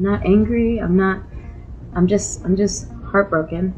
not angry. I'm just heartbroken.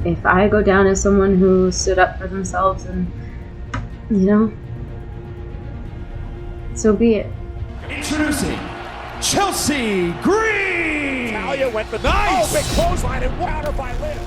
If I go down as someone who stood up for themselves and, so be it. Introducing Chelsea Green! Talia went for nice! Oh, big clothesline and water by Liv.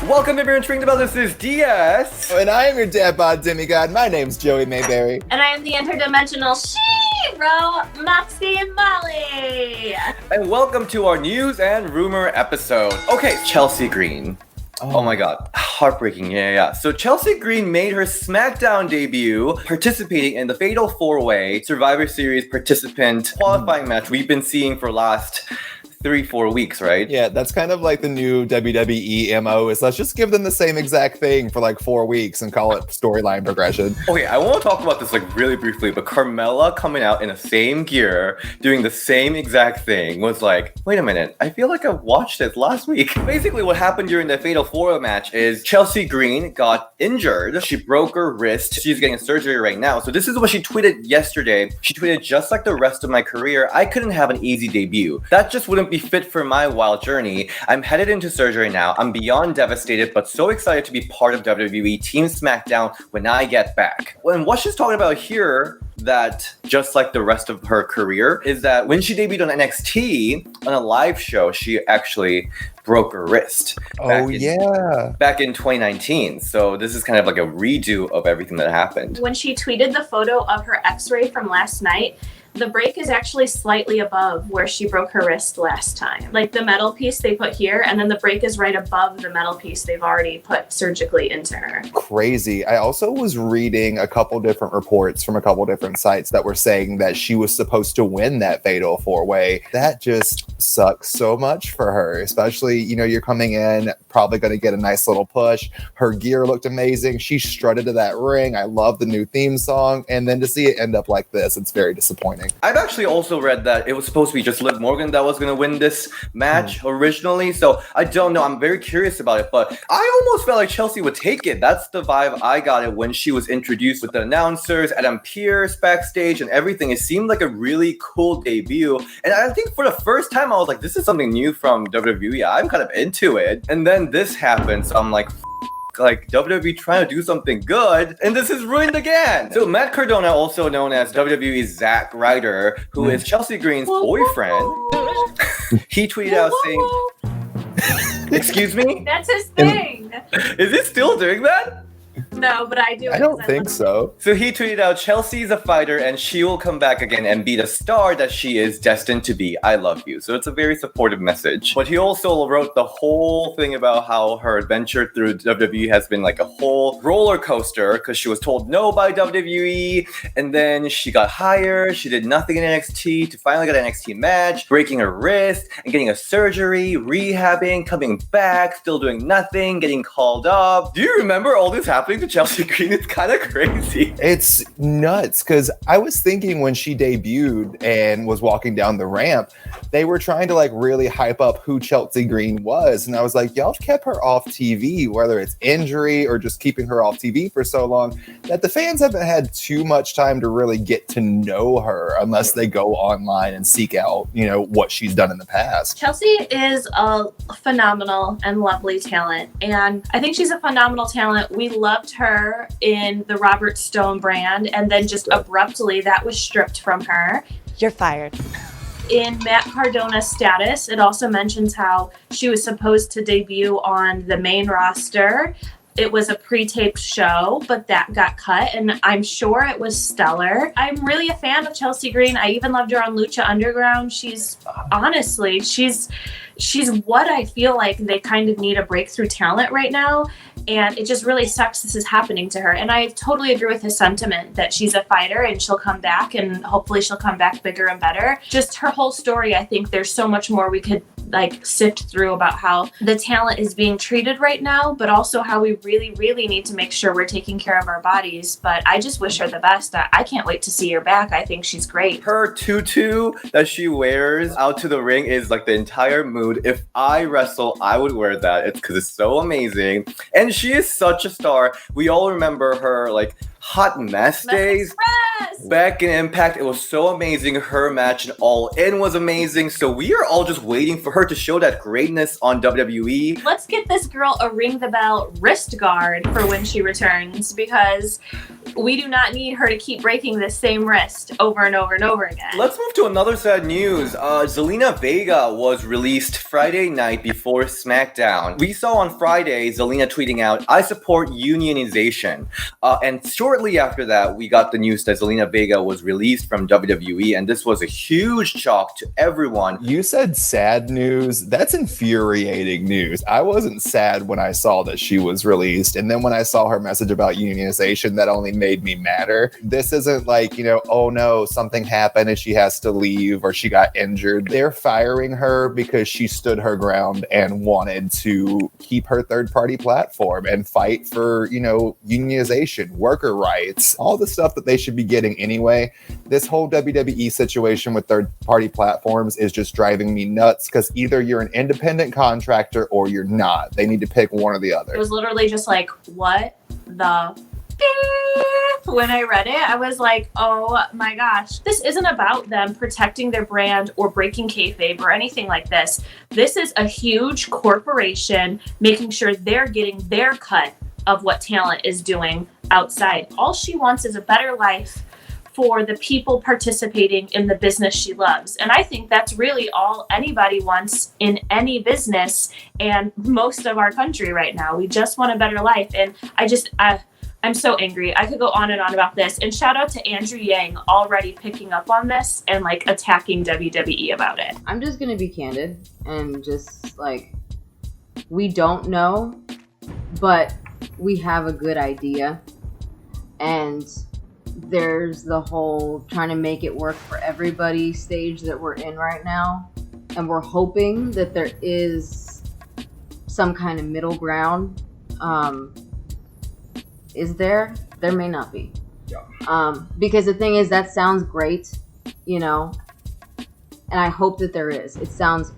Welcome everyone to Ring the Bell, this is DS. And I am your dad bod demigod. My name's Joey Mayberry. And I am the interdimensional She-Ro, Moxie Molly. And welcome to our news and rumor episode. Okay, Chelsea Green. Oh my god, heartbreaking, yeah. So Chelsea Green made her Smackdown debut participating in the Fatal 4-Way Survivor Series participant qualifying match we've been seeing for last 3-4 weeks, right? Yeah, that's kind of like the new WWE MO is let's just give them the same exact thing for like 4 weeks and call it storyline progression. Okay, I want to talk about this like really briefly, but Carmella coming out in the same gear, doing the same exact thing was like, wait a minute, I feel like I watched this last week. Basically what happened during the Fatal 4 match is Chelsea Green got injured. She broke her wrist. She's getting surgery right now. So this is what she tweeted yesterday. She tweeted, just like the rest of my career, I couldn't have an easy debut. That just wouldn't be fit for my wild journey. I'm headed into surgery now. I'm beyond devastated, but so excited to be part of WWE Team Smackdown when I get back. And what she's talking about here, that just like the rest of her career, is that when she debuted on NXT on a live show, she actually broke her wrist. Back in 2019. So this is kind of like a redo of everything that happened. When she tweeted the photo of her x-ray from last night, the break is actually slightly above where she broke her wrist last time. Like the metal piece they put here, and then the break is right above the metal piece they've already put surgically into her. Crazy. I also was reading a couple different reports from a couple different sites that were saying that she was supposed to win that Fatal 4-Way. That just sucks so much for her, especially, you're coming in, probably going to get a nice little push. Her gear looked amazing. She strutted to that ring. I love the new theme song. And then to see it end up like this, it's very disappointing. I've actually also read that it was supposed to be just Liv Morgan that was going to win this match originally. So I don't know. I'm very curious about it, but I almost felt like Chelsea would take it. That's the vibe I got it when she was introduced with the announcers, Adam Pearce backstage and everything. It seemed like a really cool debut. And I think for the first time, I was like, this is something new from WWE. I'm kind of into it. And then this happened. So I'm like WWE trying to do something good, and this is ruined again. So Matt Cardona, also known as WWE's Zack Ryder, who is Chelsea Green's boyfriend, he tweeted out saying, excuse me? That's his thing. Is it still doing that? No, but I do. I don't think so. So he tweeted out, Chelsea's a fighter and she will come back again and be the star that she is destined to be. I love you. So it's a very supportive message. But he also wrote the whole thing about how her adventure through WWE has been like a whole roller coaster because she was told no by WWE and then she got hired. She did nothing in NXT to finally get an NXT match, breaking her wrist and getting a surgery, rehabbing, coming back, still doing nothing, getting called up. Do you remember all this happening to Chelsea Green? It's kind of crazy. It's nuts because I was thinking when she debuted and was walking down the ramp, they were trying to like really hype up who Chelsea Green was. And I was like, y'all kept her off TV, whether it's injury or just keeping her off TV for so long that the fans haven't had too much time to really get to know her unless they go online and seek out, what she's done in the past. Chelsea is a phenomenal and lovely talent. And I think she's a phenomenal talent. We loved her in the Robert Stone brand, and then just abruptly that was stripped from her. You're fired. In Matt Cardona's status, it also mentions how she was supposed to debut on the main roster. It was a pre-taped show, but that got cut, and I'm sure it was stellar. I'm really a fan of Chelsea Green. I even loved her on Lucha Underground. She's what I feel like they kind of need a breakthrough talent right now. And it just really sucks this is happening to her. And I totally agree with his sentiment that she's a fighter and she'll come back, and hopefully she'll come back bigger and better. Just her whole story, I think there's so much more we could like sift through about how the talent is being treated right now, but also how we really, really need to make sure we're taking care of our bodies. But I just wish her the best. I can't wait to see her back. I think she's great. Her tutu that she wears out to the ring is like the entire mood. If I wrestle, I would wear that. It's because it's so amazing. And she is such a star. We all remember her like hot mess days back in Impact. It was so amazing. Her match in All In was amazing. So we are all just waiting for her to show that greatness on WWE. Let's get this girl a ring the bell wrist guard for when she returns, because we do not need her to keep breaking the same wrist over and over and over again. Let's move to another sad news. Zelina Vega was released Friday night before Smackdown. We saw on Friday Zelina tweeting out, "I support unionization." And shortly after that, we got the news that Zelina Vega was released from WWE, and this was a huge shock to everyone. You said sad news. That's infuriating news. I wasn't sad when I saw that she was released, and then when I saw her message about unionization, that only made me madder. This isn't like, oh no, something happened and she has to leave or she got injured. They're firing her because she stood her ground and wanted to keep her third-party platform and fight for, unionization, worker rights, all the stuff that they should be getting anyway. This whole WWE situation with third-party platforms is just driving me nuts, because either you're an independent contractor or you're not. They need to pick one or the other. It was literally just like, what the beep? When I read it, I was like, oh my gosh. This isn't about them protecting their brand or breaking kayfabe or anything like this. This is a huge corporation making sure they're getting their cut of what talent is doing outside. All she wants is a better life for the people participating in the business she loves. And I think that's really all anybody wants in any business and most of our country right now. We just want a better life. And I'm so angry. I could go on and on about this. And shout out to Andrew Yang already picking up on this and like attacking WWE about it. I'm just going to be candid and just like, we don't know, but we have a good idea. And there's the whole trying to make it work for everybody stage that we're in right now. And we're hoping that there is some kind of middle ground. Is there? There may not be. Because the thing is, that sounds great, and I hope that there is. It sounds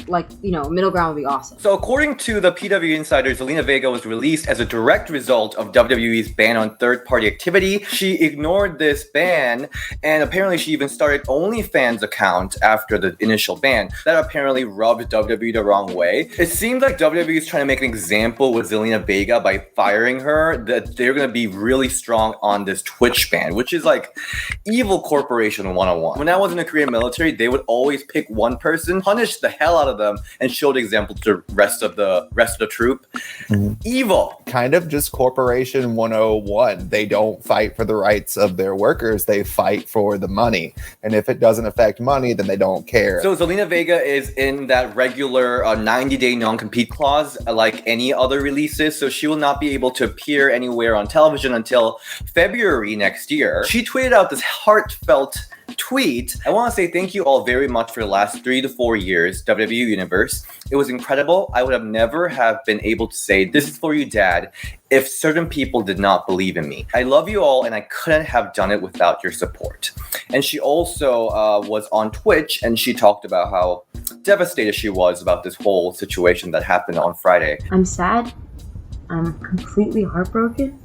like, middle ground would be awesome. So according to the PW Insider, Zelina Vega was released as a direct result of WWE's ban on third-party activity. She ignored this ban, and apparently she even started OnlyFans account after the initial ban. That apparently rubbed WWE the wrong way. It seems like WWE is trying to make an example with Zelina Vega by firing her, that they're going to be really strong on this Twitch ban, which is like evil corporation 101. When I was in the Korean military, they would always pick one person, punish the hell out of them, and show the example to the rest of the troop. Mm-hmm. Evil. Kind of just corporation 101. They don't fight for the rights of their workers. They fight for the money. And if it doesn't affect money, then they don't care. So Zelina Vega is in that regular 90-day non-compete clause like any other releases. So she will not be able to appear anywhere on television until February next year. She tweeted out this heartfelt tweet. I want to say thank you all very much for the last 3 to 4 years, WWE Universe. It was incredible. I would have never have been able to say, "This is for you, Dad," if certain people did not believe in me. I love you all, and I couldn't have done it without your support. And she also was on Twitch, and she talked about how devastated she was about this whole situation that happened on Friday. I'm sad. I'm completely heartbroken.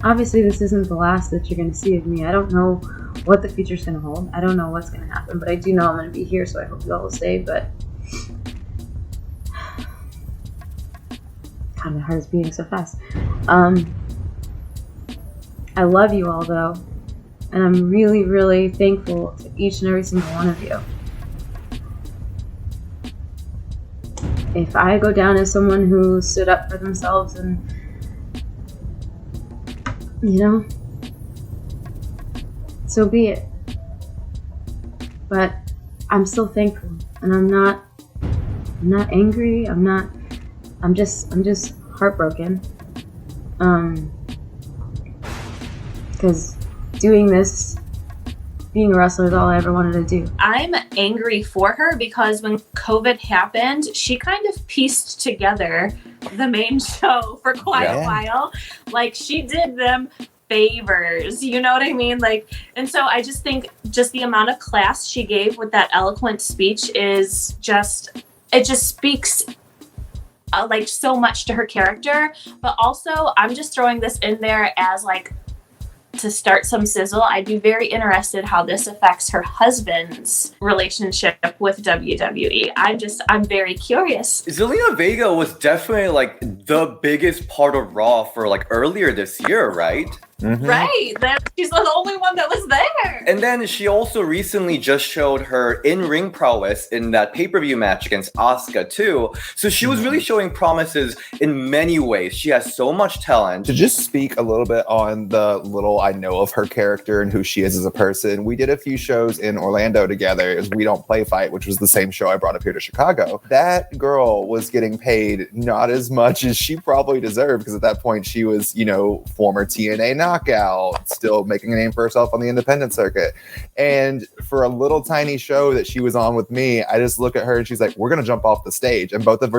Obviously, this isn't the last that you're going to see of me. I don't know what the future's going to hold. I don't know what's going to happen, but I do know I'm going to be here, so I hope you all will stay. But God, my heart is beating so fast. I love you all, though, and I'm really, really thankful to each and every single one of you. If I go down as someone who stood up for themselves and, so be it. But I'm still thankful, and I'm not angry. I'm just heartbroken. Because doing this, being a wrestler, is all I ever wanted to do. I'm angry for her because when COVID happened, she kind of pieced together the main show for quite a while. Like, she did them favors, you know what I mean? Like, and so I just think just the amount of class she gave with that eloquent speech is just, it just speaks like so much to her character. But also, I'm just throwing this in there as like to start some sizzle. I'd be very interested how this affects her husband's relationship with WWE. I'm very curious. Zelina Vega was definitely like the biggest part of Raw for like earlier this year, right? Mm-hmm. Right. She's the only one that was there. And then she also recently just showed her in-ring prowess in that pay-per-view match against Asuka too. So she was really showing promises in many ways. She has so much talent. To just speak a little bit on the little I know of her character and who she is as a person, we did a few shows in Orlando together as We Don't Play Fight, which was the same show I brought up here to Chicago. That girl was getting paid not as much as she probably deserved, because at that point she was, you know, former TNA knockout, still making a name for herself on the independent circuit. And for a little tiny show that she was on with me, I just look at her and she's like, we're gonna jump off the stage. And both of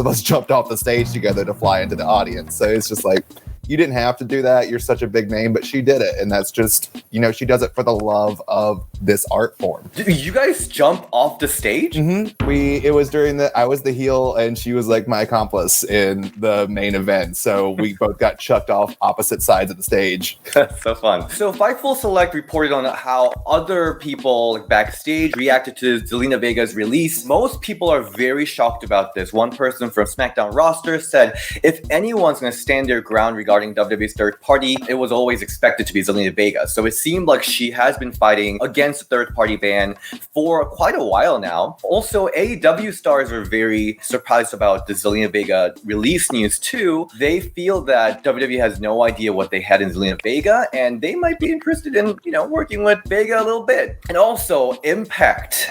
us jumped off the stage together to fly into the audience. So it's just like, you didn't have to do that. You're such a big name, but she did it. And that's just, you know, she does it for the love of this art form. Did you guys jump off the stage? Mm-hmm. It was during I was the heel and she was like my accomplice in the main event. So we both got chucked off opposite sides of the stage. That's so fun. So Fightful Select reported on how other people like, backstage reacted to Zelina Vega's release. Most people are very shocked about this. One person from Smackdown roster said, if anyone's going to stand their ground regarding WWE's third party, it was always expected to be Zelina Vega. So it seemed like she has been fighting against the third party ban for quite a while now. Also, AEW stars are very surprised about the Zelina Vega release news too. They feel that WWE has no idea what they had in Zelina Vega, and they might be interested in, you know, working with Vega a little bit. And also, Impact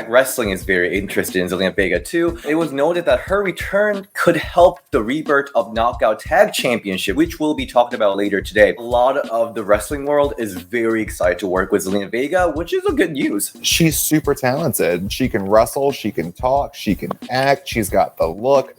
Wrestling is very interested in Zelina Vega too. It was noted that her return could help the rebirth of Knockout Tag Championship, which will be talked about later today. A lot of the wrestling world is very excited to work with Zelina Vega, which is a good news. She's super talented. She can wrestle, she can talk, she can act, she's got the look.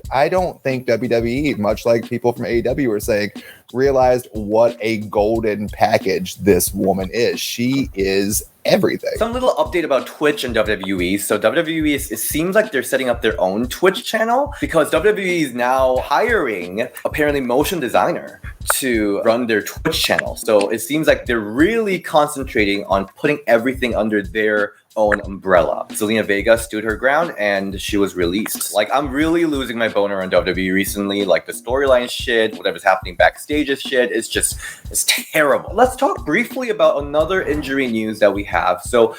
I don't think WWE, much like people from AEW were saying, realized what a golden package this woman is. She is everything. Some little update about Twitch and WWE. So WWE, it seems like they're setting up their own Twitch channel because WWE is now hiring apparently motion designer to run their Twitch channel. So it seems like they're really concentrating on putting everything under their own umbrella. Zelina Vega stood her ground and she was released. Like, I'm really losing my boner on WWE recently. Like, the storyline shit, whatever's happening backstage is shit. It's terrible. Let's talk briefly about another injury news that we have. So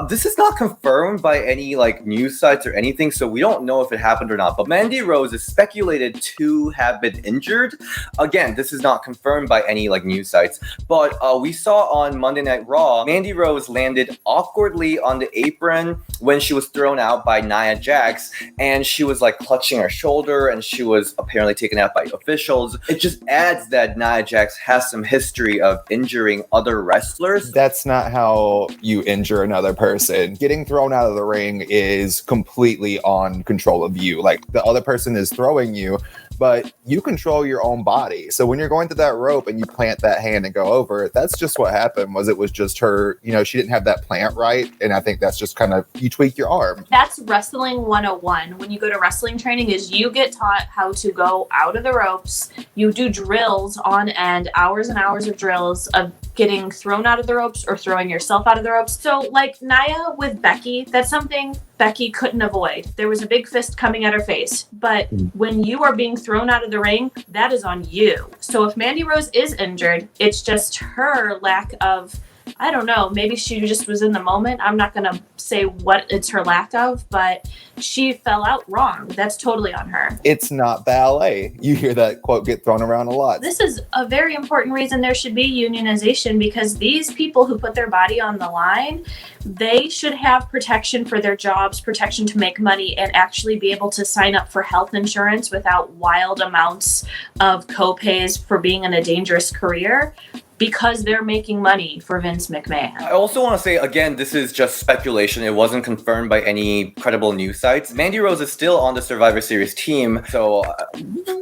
this is not confirmed by any like news sites or anything, so we don't know if it happened or not. But Mandy Rose is speculated to have been injured. Again, this is not confirmed by any like news sites, but we saw on Monday Night Raw, Mandy Rose landed awkwardly on the apron when she was thrown out by Nia Jax, and she was like clutching her shoulder, and she was apparently taken out by officials. It just adds that Nia Jax has some history of injuring other wrestlers. That's not how you injure another person. Getting thrown out of the ring is completely on control of you. Like, the other person is throwing you, but you control your own body. So when you're going to that rope and you plant that hand and go over, that's just what happened. It was just her, you know, she didn't have that plant right. And I think that's just kind of, you tweak your arm. That's wrestling 101. When you go to wrestling training, is you get taught how to go out of the ropes. You do drills on end, hours and hours of drills of getting thrown out of the ropes or throwing yourself out of the ropes. So like Nia with Becky, that's something Becky couldn't avoid. There was a big fist coming at her face. But when you are being thrown out of the ring, that is on you. So if Mandy Rose is injured, it's just her lack of, I don't know, maybe she just was in the moment. I'm not going to say what it's her lack of, but she fell out wrong. That's totally on her. It's not ballet. You hear that quote get thrown around a lot. This is a very important reason there should be unionization, because these people who put their body on the line, they should have protection for their jobs, protection to make money, and actually be able to sign up for health insurance without wild amounts of co-pays for being in a dangerous career. because they're making money for Vince McMahon. I also want to say, again, this is just speculation. It wasn't confirmed by any credible news sites. Mandy Rose is still on the Survivor Series team, so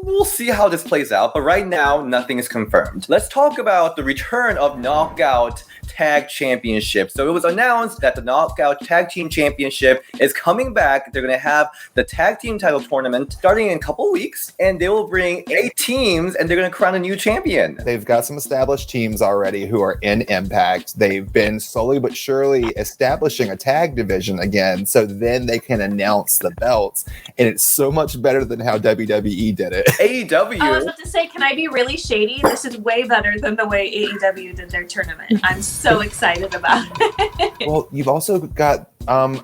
we'll see how this plays out. But right now, nothing is confirmed. Let's talk about the return of Knockout Tag Championship. So it was announced that the Knockout Tag Team Championship is coming back. They're going to have the Tag Team title tournament starting in a couple weeks, and they will bring 8 teams, and they're going to crown a new champion. They've got some established teams already who are in Impact. They've been slowly but surely establishing a tag division again, so then they can announce the belts, and it's so much better than how WWE did it. AEW. I was about to say, can I be really shady? This is way better than the way AEW did their tournament. I'm so excited about it. Well, you've also got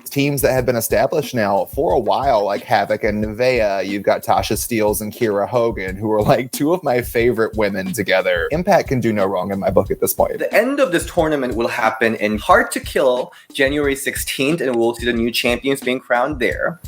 teams that have been established now for a while, like Havoc and Nevaeh. You've got Tasha Steelz and Kiera Hogan, who are like 2 of my favorite women together. Impact can do no wrong in my book at this point. The end of this tournament will happen in Hard to Kill, January 16th, and we'll see the new champions being crowned there.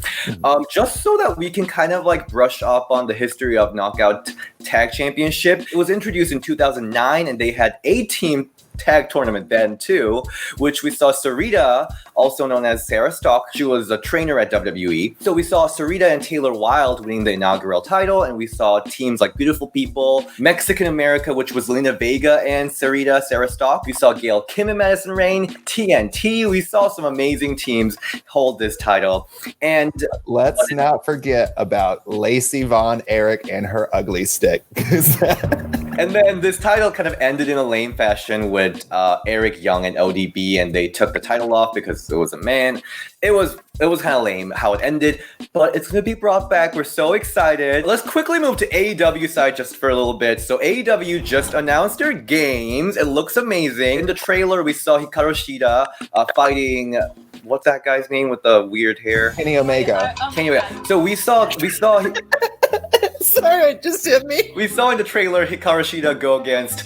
Just so that we can kind of like brush up on the history of Knockout Tag Championship. It was introduced in 2009, and they had 8-team tag tournament then too, which we saw Sarita, also known as Sarah Stock. She was a trainer at WWE. So we saw Sarita and Taylor Wilde winning the inaugural title, and we saw teams like Beautiful People, Mexican America, which was Zelina Vega and Sarita, Sarah Stock. We saw Gail Kim and Madison Rayne, TNT. We saw some amazing teams hold this title. And let's not forget about Lacey Von Erich and her ugly stick. And then this title kind of ended in a lame fashion with Eric Young and ODB, and they took the title off because it was a man. It was kind of lame how it ended, but it's going to be brought back. We're so excited. Let's quickly move to AEW side just for a little bit. So AEW just announced their games. It looks amazing. In the trailer, we saw Hikaru Shida fighting... what's that guy's name with the weird hair? Kenny Omega. Kenny Omega. So we saw. Sorry, it just hit me. We saw in the trailer Hikaru Shida go against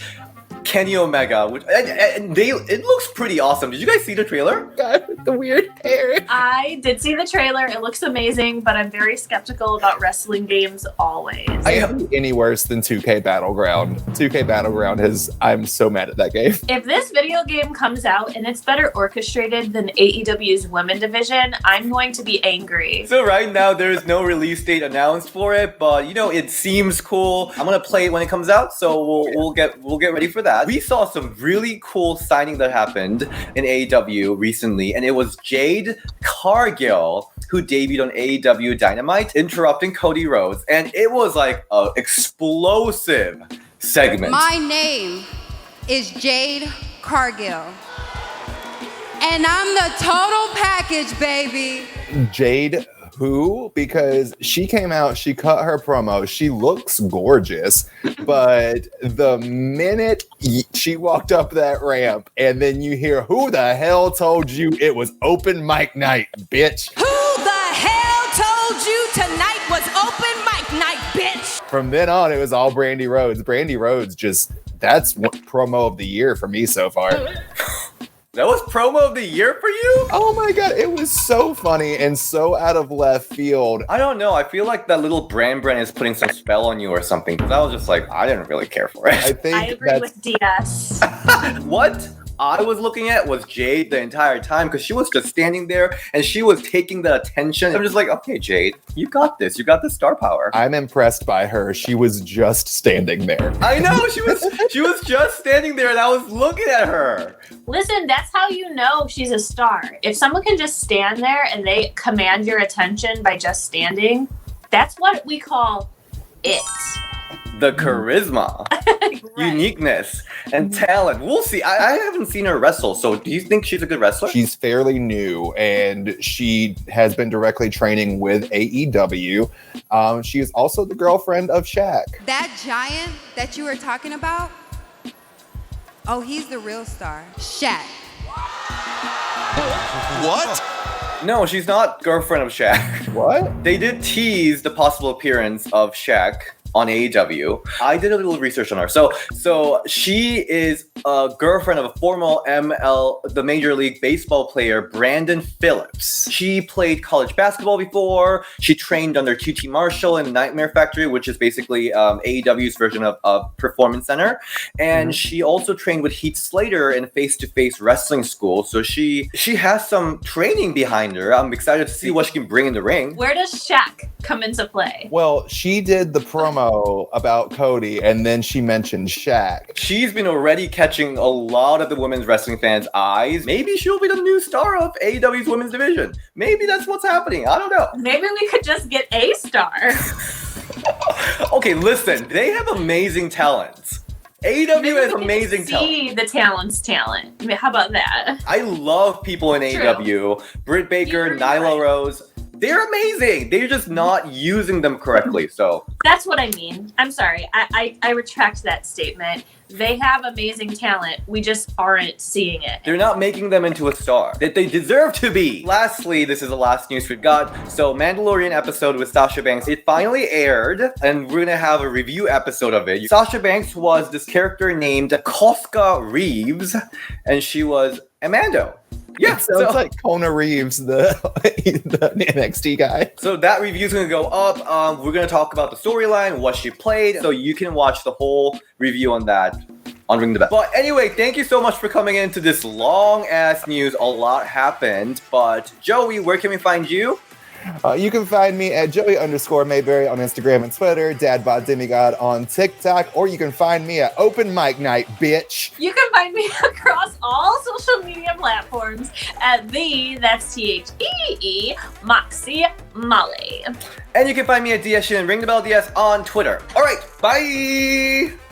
Kenny Omega, which it looks pretty awesome. Did you guys see the trailer? God, with the weird hair. I did see the trailer. It looks amazing, but I'm very skeptical about wrestling games always. Any worse than 2K Battleground. 2K Battleground I'm so mad at that game. If this video game comes out and it's better orchestrated than AEW's women division, I'm going to be angry. So right now there is no release date announced for it, but it seems cool. I'm gonna play it when it comes out, so we'll get ready for that. We saw some really cool signing that happened in AEW recently, and it was Jade Cargill who debuted on AEW Dynamite, interrupting Cody Rhodes, and it was like an explosive segment. My name is Jade Cargill, and I'm the total package, baby. Jade who? Because she came out, she cut her promo, she looks gorgeous, but the minute she walked up that ramp and then you hear, who the hell told you it was open mic night, bitch? Who the hell told you tonight was open mic night, bitch? From then on, it was all Brandy Rhodes. Brandy Rhodes that's promo of the year for me so far. That was promo of the year for you? Oh my god, it was so funny and so out of left field. I don't know. I feel like that little brand is putting some spell on you or something. Because I was just like, I didn't really care for it. I agree with DS. What I was looking at was Jade the entire time because she was just standing there and she was taking the attention. I'm just like, okay, Jade, you got this. You got the star power. I'm impressed by her. She was just standing there. I know she was just standing there and I was looking at her. Listen, that's how you know she's a star. If someone can just stand there and they command your attention by just standing, that's what we call it. The charisma, Right. uniqueness, and talent. We'll see. I haven't seen her wrestle, so do you think she's a good wrestler? She's fairly new, and she has been directly training with AEW. She is also the girlfriend of Shaq. That giant that you were talking about, oh, he's the real star, Shaq. What? No, she's not girlfriend of Shaq. What? They did tease the possible appearance of Shaq on AEW. I did a little research on her. So she is a girlfriend of a former the Major League Baseball player, Brandon Phillips. She played college basketball before. She trained under QT Marshall in Nightmare Factory, which is basically AEW's version of Performance Center. And she also trained with Heath Slater in face-to-face wrestling school. So she has some training behind her. I'm excited to see what she can bring in the ring. Where does Shaq come into play? Well, she did the promo about Cody, and then she mentioned Shaq. She's been already catching a lot of the women's wrestling fans' eyes. Maybe she'll be the new star of AEW's women's division. Maybe that's what's happening. I don't know. Maybe we could just get a star. Okay, listen. They have amazing talents. AEW has amazing talent. See the talent. I mean, how about that? I love people in AEW. Britt Baker, Nyla Rose. They're amazing. They're just not using them correctly. So that's what I mean. I'm sorry. I retract that statement. They have amazing talent. We just aren't seeing it. They're not making them into a star that they deserve to be. Lastly, this is the last news we've got. So Mandalorian episode with Sasha Banks, it finally aired, and we're gonna have a review episode of it. Sasha Banks was this character named Koska Reeves, and she was Amando. Yeah, so it's like Kona Reeves, the NXT guy. So that review's gonna go up. We're gonna talk about the storyline, what she played, so you can watch the whole review on that on Ring the Bell. But anyway, thank you so much for coming into this long-ass news. A lot happened, but Joey, where can we find you? You can find me at Joey_Mayberry on Instagram and Twitter, Dadbot Demigod on TikTok, or you can find me at Open Mic Night, bitch. You can find me across all social media platforms at that's THEE, Moxie Molly. And you can find me at DS and Ring the Bell DS on Twitter. All right, bye!